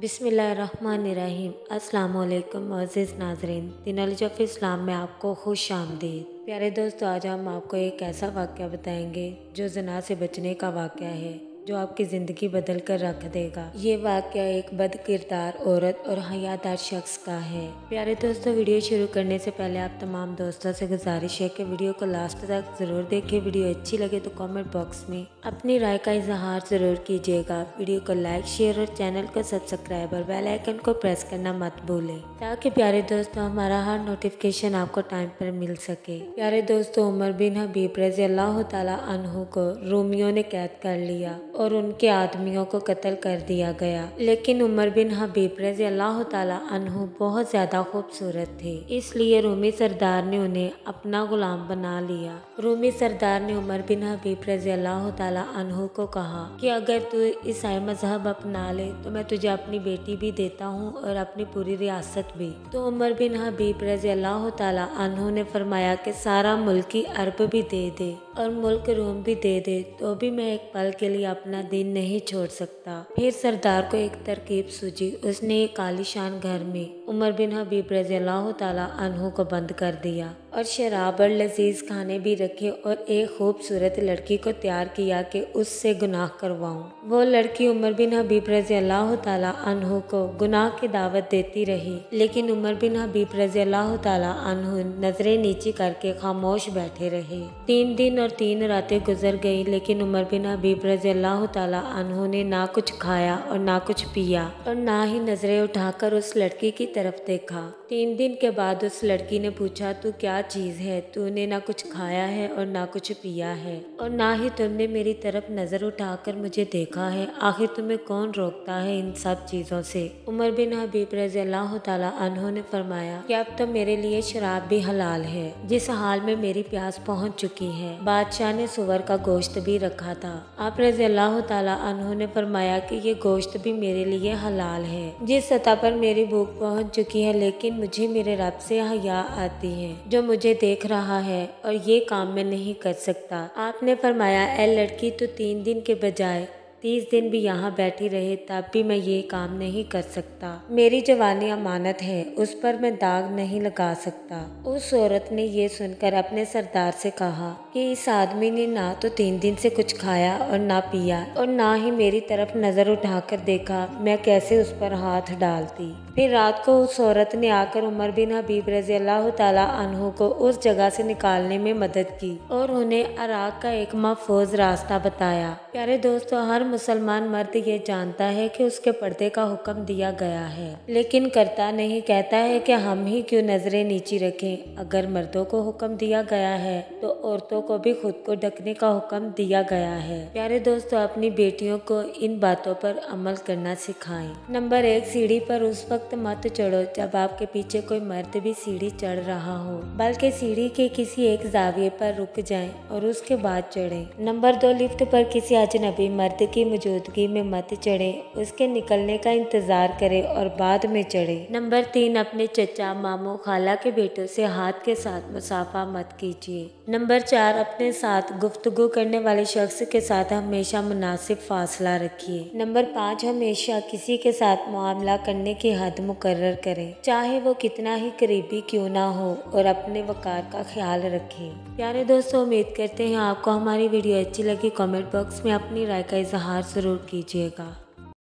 बिस्मिल्लाहिर्रहमानिर्रहीम। अस्सलाम वालेकुम मोअज़्ज़िज़ नाज़रीन, द नॉलेज ऑफ इस्लाम में आपको खुश आमदीद। प्यारे दोस्तों, आज हम आपको एक ऐसा वाक़या बताएंगे जो ज़िना से बचने का वाक़या है, जो आपकी ज़िंदगी बदल कर रख देगा। ये वाक़या एक बद किरदार औरत और हयादार शख्स का है। प्यारे दोस्तों, वीडियो शुरू करने से पहले आप तमाम दोस्तों से गुजारिश है कि वीडियो को लास्ट तक ज़रूर देखें। वीडियो अच्छी लगे तो कमेंट बॉक्स में अपनी राय का इजहार ज़रूर कीजिएगा। वीडियो को लाइक, शेयर और चैनल को सब्सक्राइब और बेल आइकन को प्रेस करना मत भूलें, ताकि प्यारे दोस्तों हमारा हर नोटिफिकेशन आपको टाइम पर मिल सके। प्यारे दोस्तों, उमर बिन हबीब रज़ी अल्लाह तआला अन्हु को रोमियों ने कैद कर लिया और उनके आदमियों को कत्ल कर दिया गया। लेकिन उमर बिन हबीब रज़ी अल्लाह तआला अन्हु बहुत ज्यादा खूबसूरत थे, इसलिए रूमी सरदार ने उन्हें अपना गुलाम बना लिया। रूमी सरदार ने उमर बिन हबीब रज़ी अल्लाह तआला अन्हु को कहा कि अगर तू ईसाई मजहब अपना ले तो मैं तुझे अपनी बेटी भी देता हूँ और अपनी पूरी रियासत भी। तो उमर बिन हबीब रज़ी अल्लाह तआला अन्हु ने फरमाया कि सारा मुल्की अरब भी दे दे और मुल्क रोम भी दे दे, तो भी मैं एक पल के लिए अपना दीन नहीं छोड़ सकता। फिर सरदार को एक तरकीब सूझी। उसने एक आलीशान घर में उमर बिन हबीब रज़ी अल्लाह तआला अन्हु को बंद कर दिया और शराब और लजीज खाने भी रखे और एक खूबसूरत लड़की को तैयार किया कि उससे गुनाह करवाऊं। वो लड़की उमर बिन हबीब रज़ी अल्लाह तआला अन्हु को गुनाह की दावत देती रही, लेकिन उमर बिन हबीब रज़ी अल्लाह तआला अन्हु नजरें नीची करके खामोश बैठे रहे। 3 दिन और 3 रातें गुजर गई, लेकिन उमर बिन हबीब रज़ी अल्लाह तआला अन्हु ने ना कुछ खाया और ना कुछ पिया और ना ही नजरें उठाकर उस लड़की की तरफ देखा। 3 दिन के बाद उस लड़की ने पूछा, तू क्या चीज है? तूने ना कुछ खाया है और ना कुछ पिया है और ना ही तुमने मेरी तरफ नजर उठाकर मुझे देखा है। आखिर तुम्हें कौन रोकता है इन सब चीजों से? उमर बिन हबीब रज़ी अल्लाह तआला अन्हु ने फरमाया कि अब तो मेरे लिए शराब भी हलाल है, जिस हाल में मेरी प्यास पहुंच चुकी है। बादशाह ने सुअर का गोश्त भी रखा था। आप रज़ी अल्लाह तआला अन्हु ने फरमाया कि ये गोश्त भी मेरे लिए हलाल है। जिस सतह पर मेरी भूख पहुंच चुकी है, लेकिन मुझे मेरे रब से हया आती है जो मुझे देख रहा है, और ये काम मैं नहीं कर सकता। आपने फरमाया, ए लड़की, तो 3 दिन के बजाय 30 दिन भी यहाँ बैठी रहे तब भी मैं ये काम नहीं कर सकता। मेरी जवानी अमानत है, उस पर मैं दाग नहीं लगा सकता। उस औरत ने ये सुनकर अपने सरदार से कहा कि इस आदमी ने ना तो 3 दिन से कुछ खाया और ना पिया और ना ही मेरी तरफ नजर उठाकर देखा, मैं कैसे उस पर हाथ डालती। फिर रात को उस औरत ने आकर उमर बिन हबीब रज़ी अल्लाह तआला अन्हु को उस जगह से निकालने में मदद की और उन्हें अराक का एक महफूज रास्ता बताया। प्यारे दोस्तों, हर मुसलमान मर्द ये जानता है कि उसके पर्दे का हुक्म दिया गया है, लेकिन करता नहीं। कहता है कि हम ही क्यों नजरें नीची रखें। अगर मर्दों को हुक्म दिया गया है तो औरतों को भी खुद को ढकने का हुक्म दिया गया है। प्यारे दोस्तों, अपनी बेटियों को इन बातों पर अमल करना सिखाएं। नंबर 1, सीढ़ी पर उस वक्त मत चढ़ो जब आपके पीछे कोई मर्द भी सीढ़ी चढ़ रहा हो, बल्कि सीढ़ी के किसी एक जाविये पर रुक जाएं और उसके बाद चढ़ें। नंबर 2, लिफ्ट पर किसी अजनबी मर्द की मौजूदगी में मत चढ़ें, उसके निकलने का इंतजार करें और बाद में चढ़ें। नंबर 3, अपने चचा, मामू, खाला के बेटों से हाथ के साथ मुसाफा मत कीजिए। नंबर 4, अपने साथ गुफ्तगू करने वाले शख्स के साथ हमेशा मुनासिब फासला रखिए। नंबर 5, हमेशा किसी के साथ मुआमला करने की हद मुकर्रर करें, चाहे वो कितना ही करीबी क्यों ना हो, और अपने वकार का ख्याल रखें। प्यारे दोस्तों, उम्मीद करते हैं आपको हमारी वीडियो अच्छी लगी। कमेंट बॉक्स में अपनी राय का इजहार जरूर कीजिएगा।